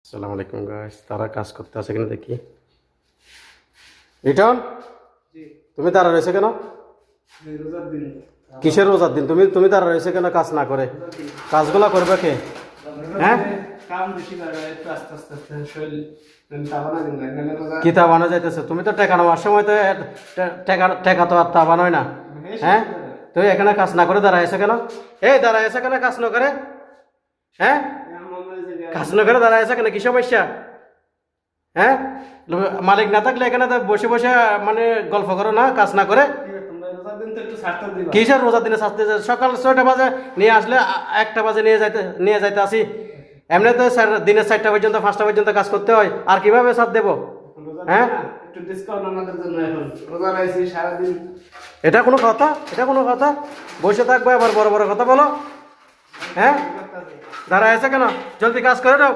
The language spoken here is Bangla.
আসসালামু আলাইকুম গাইস, তারা কাজ করতে আছে কিনা দেখি। রিটন, তুমি দাঁড়া রয়েছে কেন? কিসের রোজার দিন? তুমি তুমি দাঁড়া রয়েছে কেন কাজ না করে? কাজগুলা করবে কে? হ্যাঁ, কি তা বানা যাইতেছে? তুমি তো টেকা নেওয়ার সময় তো টেকা তো আর তা বানোয় না। হ্যাঁ, তুই এখানে কাজ না করে দাঁড়াইছে কেন? এই দাঁড়াইছে কেন কাজ না করে? হ্যাঁ, কাজ না করে দাঁড়াইছে কেন? কি সমস্যা? হ্যাঁ, মালিক না থাকলে এখানে তো বসে বসে মানে গল্প করো না, কাজ না করে। কিসের রোজার দিনে ছাড়তে? সকাল 6টা বাজে নিয়ে আসলে 1টা বাজে নিয়ে যাইতে আসি। এমনি তো স্যার দিনে 4টা পর্যন্ত 5টা পর্যন্ত কাজ করতে হয়, আর কিভাবে ছাড় দেবো? হ্যাঁ, এটা কোনো কথা? এটা কোনো কথা? বসে থাকবো আবার বড় বড় কথা বলো? হ্যাঁ, দাঁড়ায় আছে কেন? জলদি কাজ করে দাও।